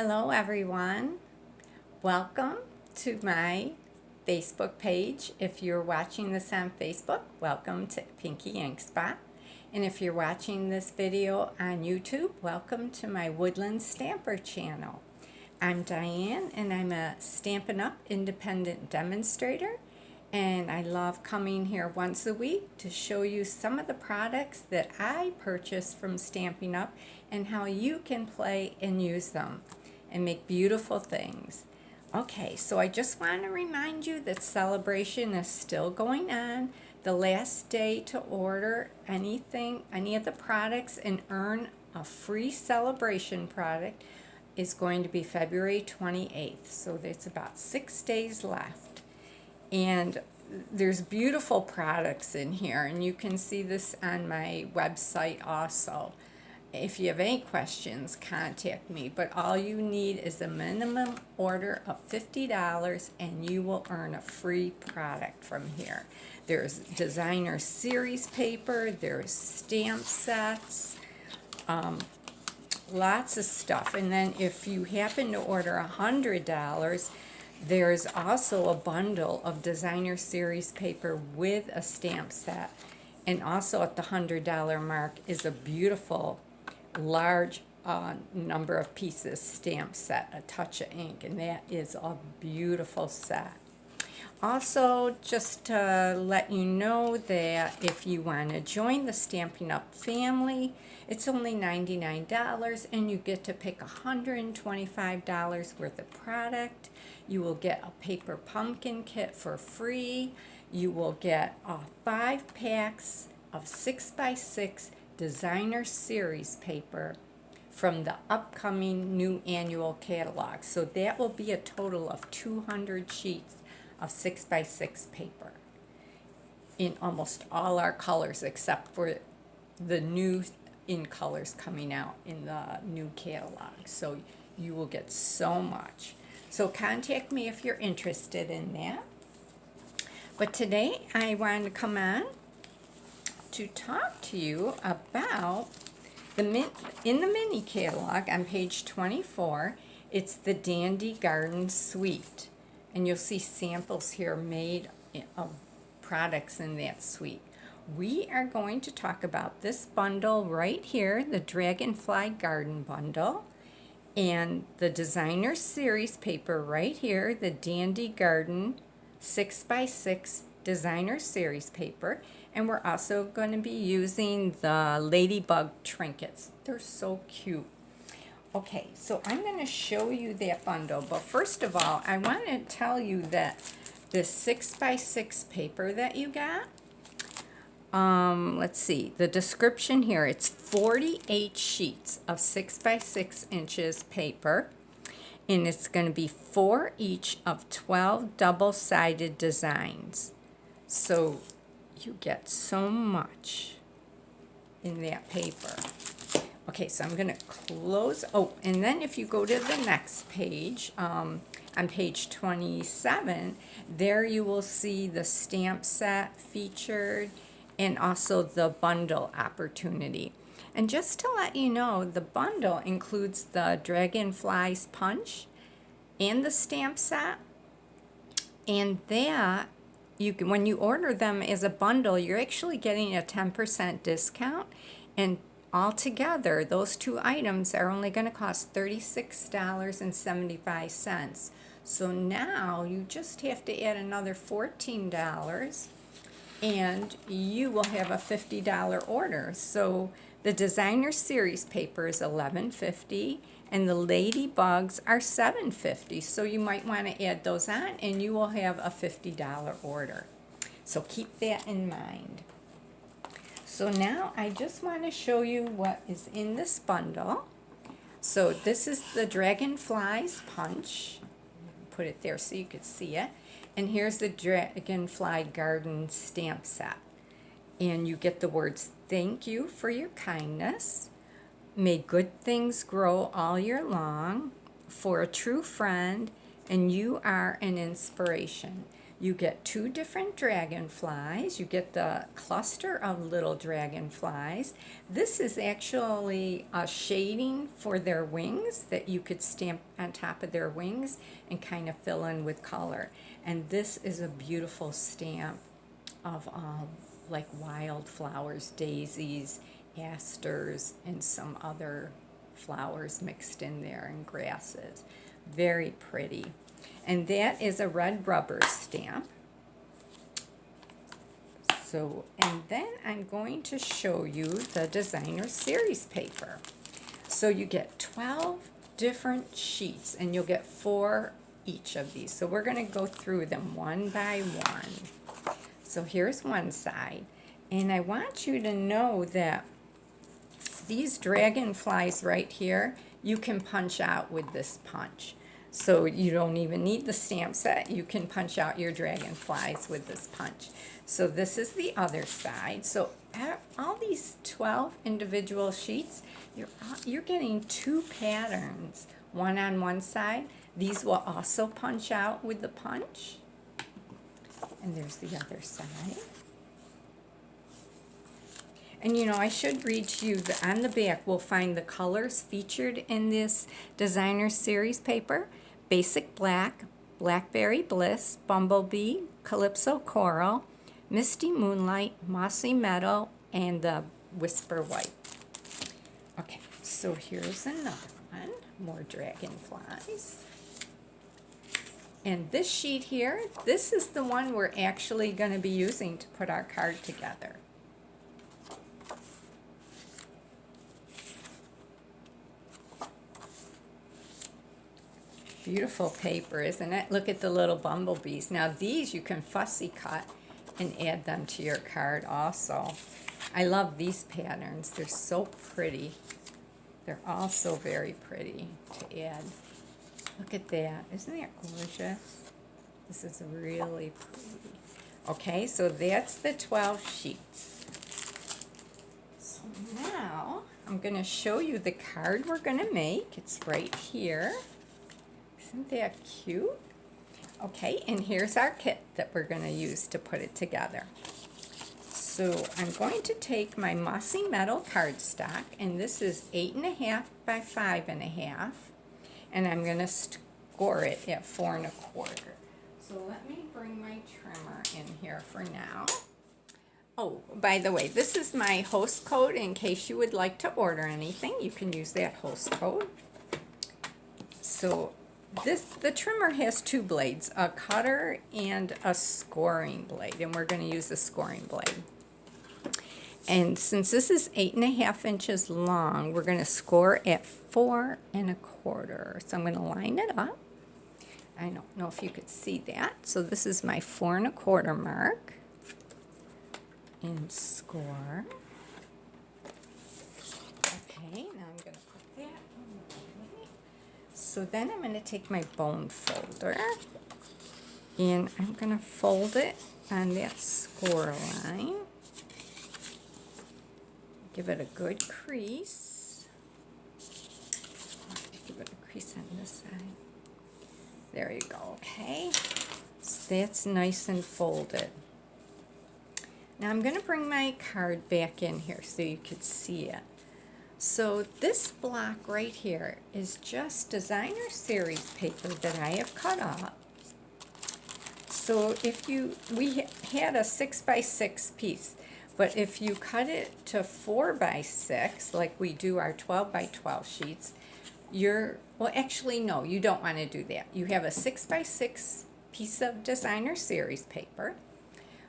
Hello everyone. Welcome to my Facebook page. If you're watching this on Facebook, welcome to Pinky Ink Spot. And if you're watching this video on YouTube, welcome to my Woodland Stamper channel. I'm Diane and I'm a Stampin' Up! Independent demonstrator. And I love coming here once a week to show you some of the products that I purchase from Stampin' Up! And how you can play and use them and make beautiful things. Okay, so I just want to remind you that celebration is still going on. The last day to order any of the products and earn a free celebration product is going to be February 28th. So there's about 6 days left. And there's beautiful products in here, and you can see this on my website also. If you have any questions, contact me, but all you need is a minimum order of $50 and you will earn a free product from here. There's designer series paper, there's stamp sets, lots of stuff. And then if you happen to order $100, there's also a bundle of designer series paper with a stamp set. And also at the $100 mark is a beautiful large number of pieces stamp set, a touch of ink, and that is a beautiful set. Also, just to let you know that if you want to join the Stampin' Up! Family, it's only $99 and you get to pick $125 worth of product. You will get a paper pumpkin kit for free. You will get 5 packs of 6x6 designer series paper from the upcoming new annual catalog. So that will be a total of 200 sheets of 6x6 paper in almost all our colors except for the new in colors coming out in the new catalog. So you will get so much. So contact me if you're interested in that. But today I wanted to come on to talk to you about in the mini catalog on page 24. It's the Dandy Garden Suite, and you'll see samples here made of products in that suite. We are going to talk about this bundle right here, the Dragonfly Garden Bundle, and the designer series paper right here, the Dandy Garden 6x6 designer series paper. And we're also going to be using the Ladybug Trinkets. They're so cute. Okay, so I'm going to show you that bundle. But first of all, I want to tell you that this 6x6 paper that you got, let's see, the description here, it's 48 sheets of 6x6 inches paper. And it's going to be 4 each of 12 double-sided designs. So you get so much in that paper. Okay, so I'm going to close. Oh, and then if you go to the next page, on page 27, there you will see the stamp set featured and also the bundle opportunity. And just to let you know, the bundle includes the Dragonfly's punch and the stamp set, and that you can, when you order them as a bundle, you're actually getting a 10% discount, and altogether those two items are only going to cost $36.75. So now you just have to add another $14 and you will have a $50 order. So the designer series paper is $11.50 and the Ladybugs are $7.50. So you might want to add those on and you will have a $50 order. So keep that in mind. So now I just want to show you what is in this bundle. So this is the Dragonfly's punch. Put it there so you could see it. And here's the Dragonfly Garden stamp set. And you get the words, "Thank you for your kindness. May good things grow all year long. For a true friend, and you are an inspiration." You get 2 different dragonflies. You get the cluster of little dragonflies. This is actually a shading for their wings that you could stamp on top of their wings and kind of fill in with color. And this is a beautiful stamp of like wildflowers, daisies, asters, and some other flowers mixed in there, and grasses. Very pretty. And that is a red rubber stamp. So, and then I'm going to show you the designer series paper. So you get 12 different sheets, and you'll get 4 each of these. So we're going to go through them one by one. So here's one side, and I want you to know that these dragonflies right here, you can punch out with this punch. So you don't even need the stamp set. You can punch out your dragonflies with this punch. So this is the other side. So all these 12 individual sheets, you're getting 2 patterns, one on one side. These will also punch out with the punch. And there's the other side. And you know, I should read to you that on the back we'll find the colors featured in this designer series paper: Basic Black, Blackberry Bliss, Bumblebee, Calypso Coral, Misty Moonlight, Mossy Meadow, and the Whisper White. Okay, so here's another one, more dragonflies. And this sheet here, this is the one we're actually going to be using to put our card together. Beautiful paper, isn't it? Look at the little bumblebees. Now these you can fussy cut and add them to your card also. I love these patterns. They're so pretty. They're also very pretty to add. Look at that. Isn't that gorgeous? This is really pretty. Okay, so that's the 12 sheets. So now I'm going to show you the card we're going to make. It's right here. Isn't that cute? Okay, and here's our kit that we're going to use to put it together. So I'm going to take my Mossy Metal cardstock, and this is 8.5 by 5.5, and I'm going to score it at 4 1/4. So let me bring my trimmer in here for now. Oh, by the way, this is my host code in case you would like to order anything. You can use that host code. So the trimmer has 2 blades, a cutter and a scoring blade, and we're going to use the scoring blade. And since this is 8.5 inches long, we're going to score at 4 1/4. So I'm going to line it up. I don't know if you could see that. So this is my 4 1/4 mark. And score. Okay, now I'm going to put that away. So then I'm going to take my bone folder, and I'm going to fold it on that score line. Give it a good crease. Give it a crease on this side. There you go, okay? So that's nice and folded. Now I'm going to bring my card back in here so you could see it. So this block right here is just designer series paper that I have cut up. So we had a 6 by 6 piece, but if you cut it to 4 by 6, like we do our 12 by 12 sheets, well, actually, no, you don't want to do that. You have a 6 by 6 piece of designer series paper.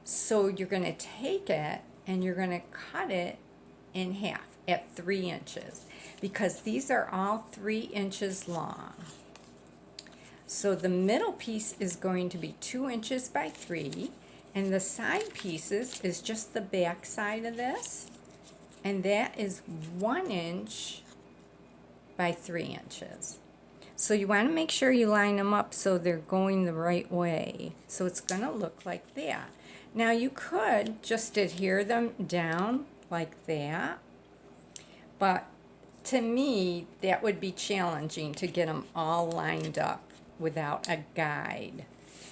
So you're going to take it and you're going to cut it in half at 3 inches, because these are all 3 inches long. So the middle piece is going to be 2 inches by 3, and the side pieces is just the back side of this, and that is 1 inch by 3 inches. So you want to make sure you line them up so they're going the right way. So it's going to look like that. Now you could just adhere them down like that, but to me that would be challenging to get them all lined up without a guide.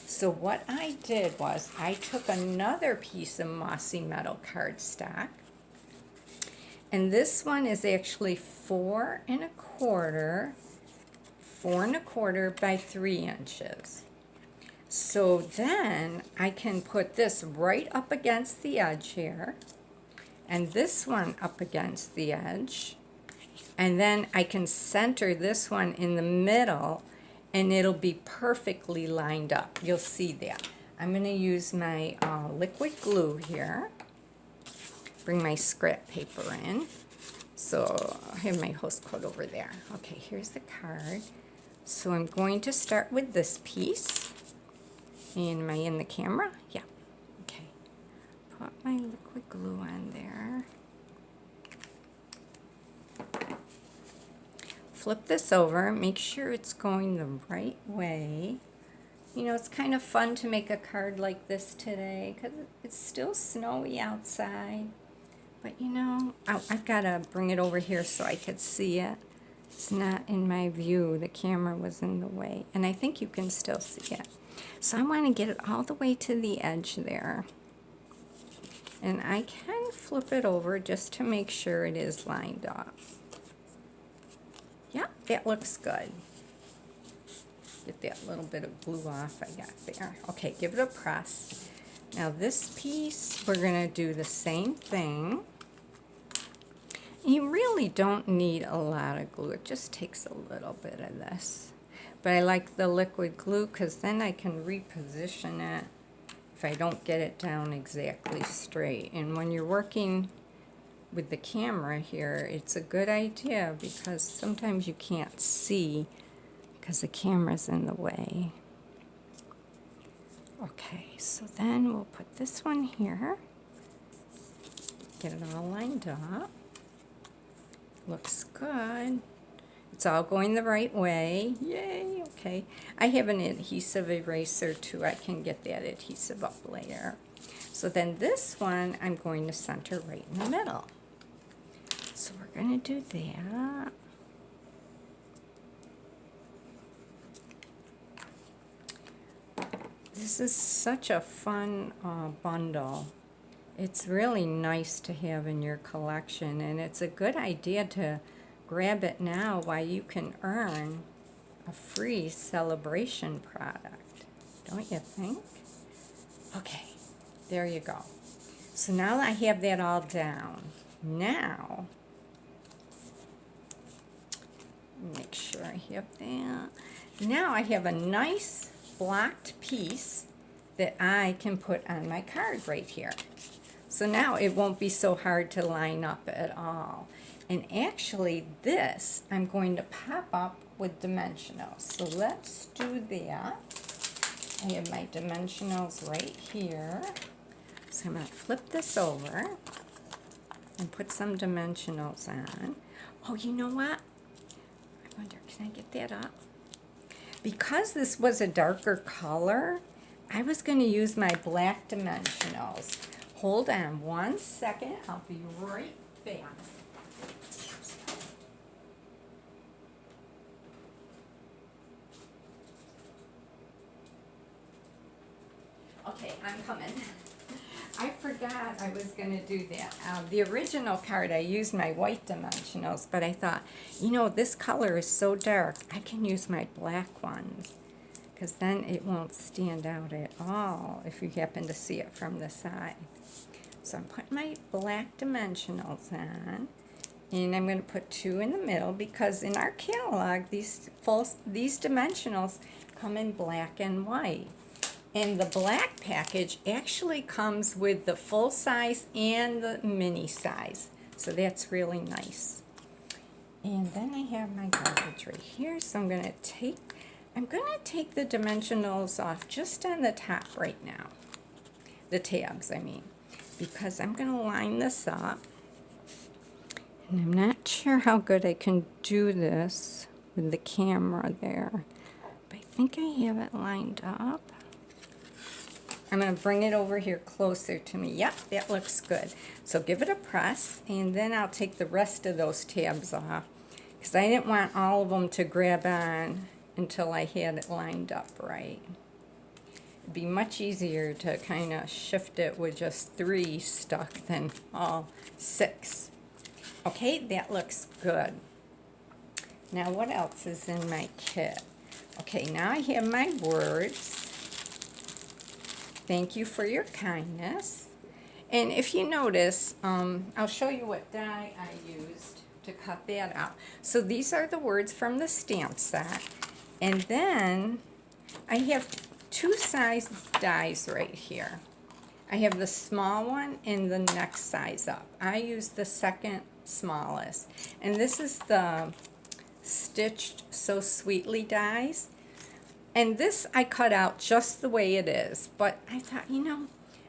So what I did was I took another piece of Mossy Meadow cardstock, and this one is actually 4 1/4 by 3 inches. So then I can put this right up against the edge here, and this one up against the edge, and then I can center this one in the middle, and it'll be perfectly lined up. You'll see that. I'm going to use my liquid glue here. Bring my scrap paper in. So I have my host coat over there. Okay, here's the card. So I'm going to start with this piece. And am I in the camera? Yeah. Okay. Put my liquid glue on there. Flip this over. Make sure it's going the right way. You know, it's kind of fun to make a card like this today because it's still snowy outside. But you know, I've got to bring it over here so I could see it. It's not in my view. The camera was in the way. And I think you can still see it. So I want to get it all the way to the edge there. And I can flip it over just to make sure it is lined up. Yeah, that looks good. Get that little bit of glue off I got there. Okay, give it a press. Now this piece, we're going to do the same thing. You really don't need a lot of glue. It just takes a little bit of this. But I like the liquid glue because then I can reposition it if I don't get it down exactly straight. And when you're working with the camera here, it's a good idea because sometimes you can't see because the camera's in the way. Okay, so then we'll put this one here. Get it all lined up. Looks good. It's all going the right way. Yay, okay. I have an adhesive eraser too. I can get that adhesive up later. So then this one I'm going to center right in the middle. So we're going to do that. This is such a fun bundle. It's really nice to have in your collection, and it's a good idea to grab it now while you can earn a free celebration product. Don't you think? Okay, there you go. So now I have that all down. Now, make sure I have that. Now I have a nice blocked piece that I can put on my card right here. So now it won't be so hard to line up at all. And actually this I'm going to pop up with dimensionals. So let's do that. I have my dimensionals right here. So I'm going to flip this over and put some dimensionals on. Oh, you know what? I wonder, can I get that up? Because this was a darker color, I was going to use my black dimensionals. Hold on 1 second. I'll be right back. Okay, I'm coming. I forgot I was going to do that. The original card, I used my white dimensionals, but I thought, you know, this color is so dark, I can use my black ones, because then it won't stand out at all if you happen to see it from the side. So I'm putting my black dimensionals on, and I'm going to put 2 in the middle, because in our catalog, these dimensionals come in black and white. And the black package actually comes with the full size and the mini size. So that's really nice. And then I have my garbage right here. So I'm going to take the dimensionals off just on the top right now. The tabs, I mean. Because I'm going to line this up. And I'm not sure how good I can do this with the camera there. But I think I have it lined up. I'm going to bring it over here closer to me. Yep, that looks good. So give it a press, and then I'll take the rest of those tabs off, because I didn't want all of them to grab on until I had it lined up right. It'd be much easier to kind of shift it with just 3 stuck than all 6. Okay, that looks good. Now what else is in my kit? Okay, now I have my words. Thank you for your kindness. And if you notice, I'll show you what die I used to cut that out. So these are the words from the stamp set. And then I have 2 size dies right here. I have the small one and the next size up. I use the second smallest. And this is the Stitched So Sweetly dies. And this I cut out just the way it is. But I thought, you know,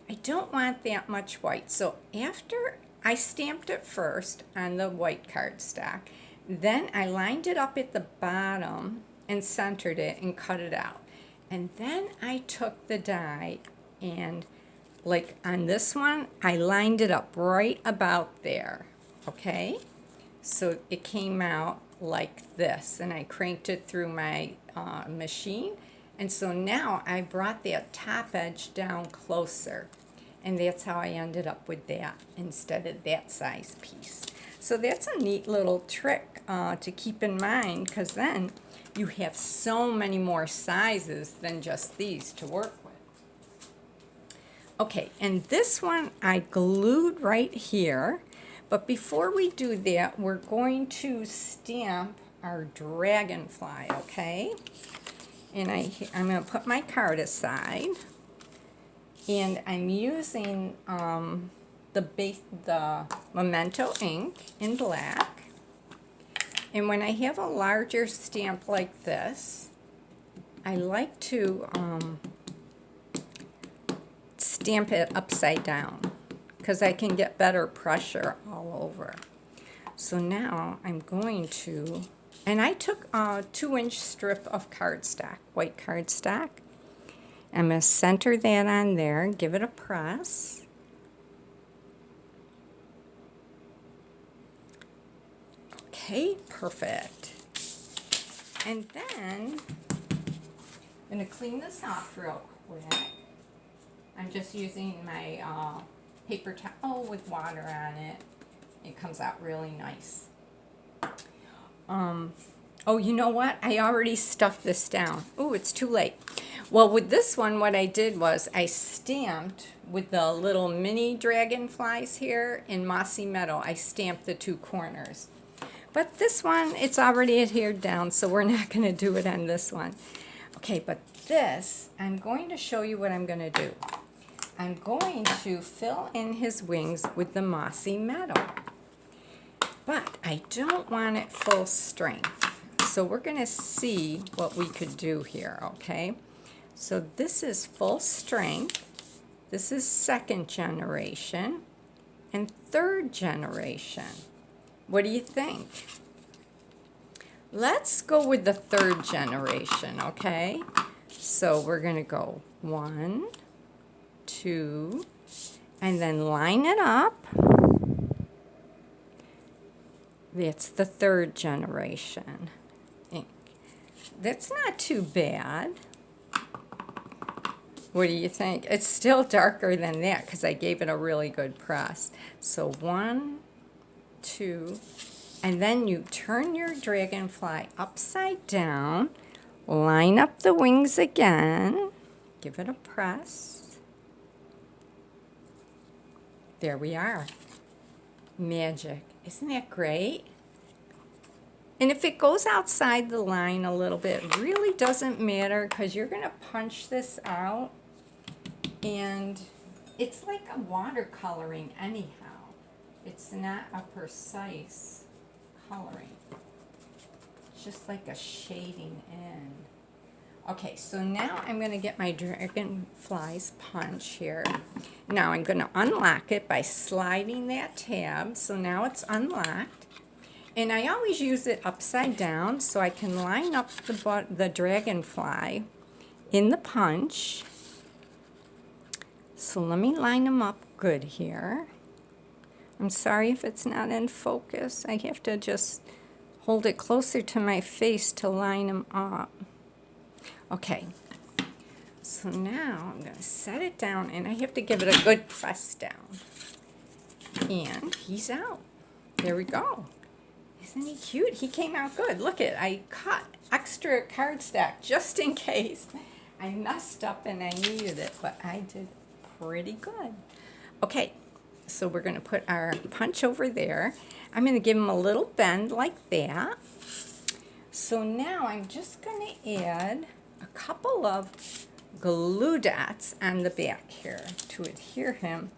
I don't want that much white. So after I stamped it first on the white cardstock, then I lined it up at the bottom and centered it and cut it out. And then I took the die and, like on this one, I lined it up right about there, okay? So it came out like this, and I cranked it through my machine. And so now I brought that top edge down closer, and that's how I ended up with that instead of that size piece. So that's a neat little trick to keep in mind, because then you have so many more sizes than just these to work with. Okay, and this one I glued right here, but before we do that, we're going to stamp our dragonfly, okay? And I'm going to put my card aside, and I'm using the Memento ink in black. And when I have a larger stamp like this, I like to stamp it upside down because I can get better pressure all over. So now I'm going to, and I took a 2-inch strip of cardstock, white cardstock. I'm going to center that on there and give it a press. Okay, perfect. And then I'm going to clean this off real quick. I'm just using my paper towel with water on it. It comes out really nice. Oh, you know what? I already stuck this down. Oh, it's too late. Well, with this one, what I did was I stamped with the little mini dragonflies here in Mossy Meadow. I stamped the 2 corners. But this one, it's already adhered down, so we're not going to do it on this one. Okay, but this, I'm going to show you what I'm going to do. I'm going to fill in his wings with the Mossy Meadow. But I don't want it full strength. So we're going to see what we could do here, okay? So this is full strength. This is 2nd generation and 3rd generation. What do you think? Let's go with the 3rd generation, okay? So we're going to go 1, 2, and then line it up. That's the 3rd generation ink. That's not too bad. What do you think? It's still darker than that because I gave it a really good press. So 1, 2, and then you turn your dragonfly upside down, line up the wings again, give it a press. There we are. Magic. Isn't that great? And if it goes outside the line a little bit, it really doesn't matter because you're going to punch this out, and it's like a watercoloring anyhow. It's not a precise coloring. It's just like a shading in. Okay, so now I'm going to get my dragonfly's punch here. Now I'm going to unlock it by sliding that tab. So now it's unlocked. And I always use it upside down so I can line up the dragonfly in the punch. So let me line them up good here. I'm sorry if it's not in focus. I have to just hold it closer to my face to line them up. Okay, So now I'm going to set it down, and I have to give it a good press down. And he's out. There we go. Isn't he cute? He came out good. Look it, I cut extra cardstock just in case I messed up and I needed it, but I did pretty good. Okay, so we're going to put our punch over there. I'm going to give him a little bend like that. So now I'm just going to add a couple of glue dots on the back here to adhere him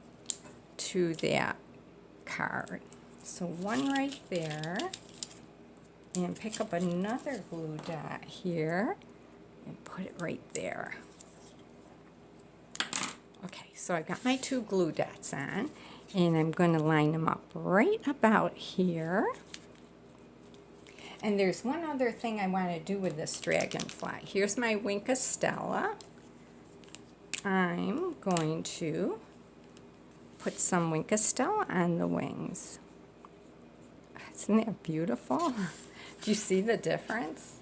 to that card. So one right there, and pick up another glue dot here and put it right there. Okay, so I got my 2 glue dots on, and I'm going to line them up right about here. And there's one other thing I want to do with this dragonfly. Here's my wink of Stella. I'm going to put some wink of Stella on the wings. Isn't that beautiful? Do you see the difference?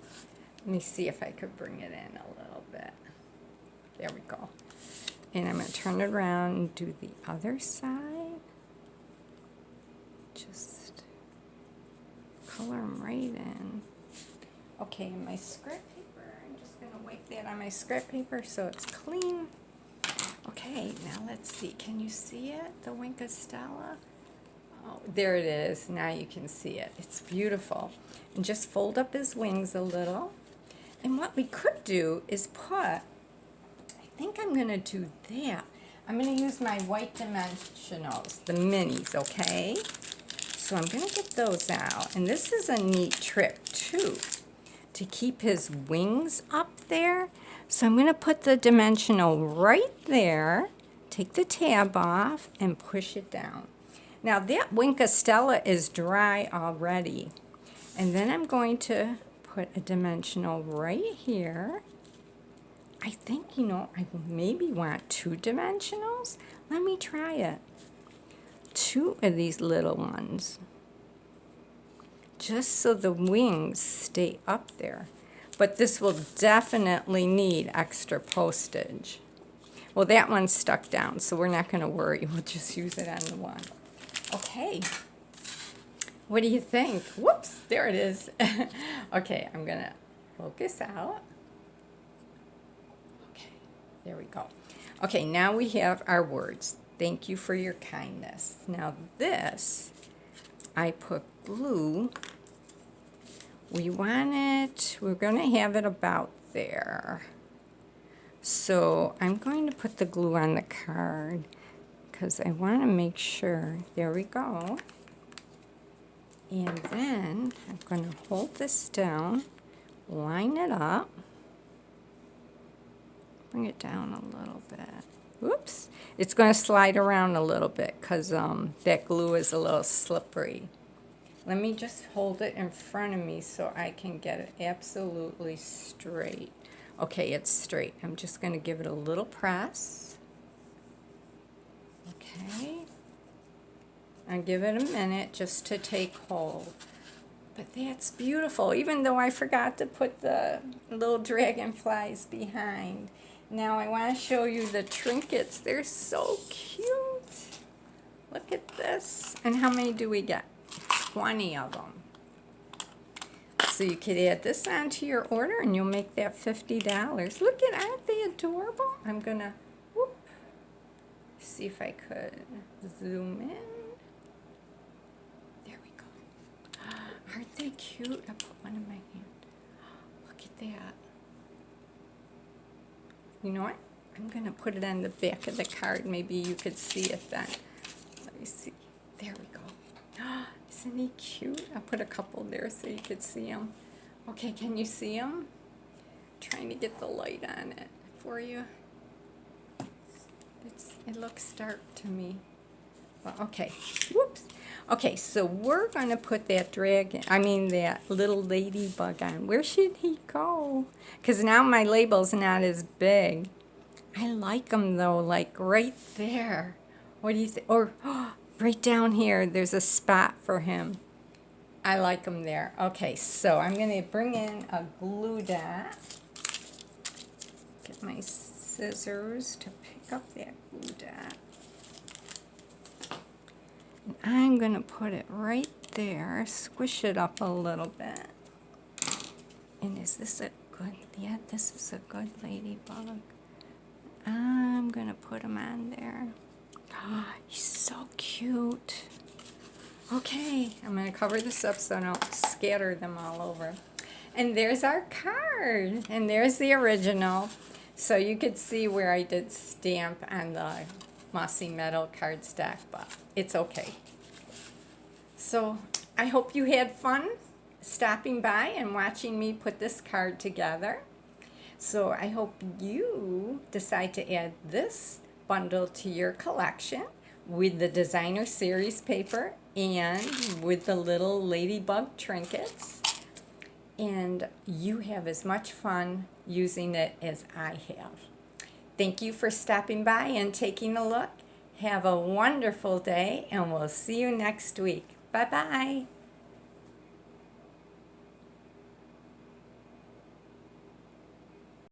Let me see if I could bring it in a little bit. There we go. And I'm going to turn it around and do the other side. Just color them right in. Okay, and my script paper, I'm just going to wipe that on my script paper so it's clean. Okay, now let's see. Can you see it? The wink of Stella? Oh, there it is. Now you can see it. It's beautiful. And just fold up his wings a little. And what we could do is put, I think I'm going to do that. I'm going to use my white dimensionals, the minis, okay? So I'm going to get those out. And this is a neat trick, too, to keep his wings up there. So I'm going to put the dimensional right there, take the tab off, and push it down. Now that wink of Stella is dry already. And then I'm going to put a dimensional right here. I think, you know, I maybe want 2 dimensionals. Let me try it. 2 of these little ones. Just so the wings stay up there. But this will definitely need extra postage. Well, that one's stuck down, so we're not going to worry. We'll just use it on the one. Okay. What do you think? Whoops, there it is. Okay, I'm going to focus out. Okay, there we go. Okay, now we have our words. Thank you for your kindness. Now this, I put glue. We want it, we're going to have it about there. So I'm going to put the glue on the card because I want to make sure. There we go. And then I'm going to hold this down, line it up, bring it down a little bit. Whoops. It's going to slide around a little bit because that glue is a little slippery. Let me just hold it in front of me so I can get it absolutely straight. Okay, it's straight. I'm just going to give it a little press. Okay. I'll give it a minute just to take hold. But that's beautiful, even though I forgot to put the little dragonflies behind. Now I want to show you the trinkets. They're so cute. Look at this. And how many do we get? 20 of them. So you could add this onto your order and you'll make that $50. Look at, aren't they adorable? I'm gonna see if I could zoom in. There we go. Aren't they cute? I'll put one in my hand. Look at that. You know what? I'm gonna put it on the back of the card. Maybe you could see it then. Let me see. There we go. Isn't he cute? I'll put a couple there so you could see them. Okay, can you see them? Trying to get the light on it for you. It looks dark to me. Well, okay. Whoops. Okay, so we're going to put that that little ladybug on. Where should he go? Because now my label's not as big. I like them, though, like right there. What do you think? Or right down here, there's a spot for him. I like him there. Okay, so I'm going to bring in a glue dot. Get my scissors to pick up that glue dot. And I'm going to put it right there, squish it up a little bit. And is this a good, yeah, this is a good ladybug. I'm going to put him on there. Oh, he's so cute. Okay, I'm going to cover this up so I don't scatter them all over. And there's our card. And there's the original. So you could see where I did stamp on the Mossy Meadow cardstock, but it's okay. So I hope you had fun stopping by and watching me put this card together. So I hope you decide to add this bundle to your collection with the designer series paper and with the little ladybug trinkets. And you have as much fun using it as I have. Thank you for stopping by and taking a look. Have a wonderful day, and we'll see you next week. Bye-bye.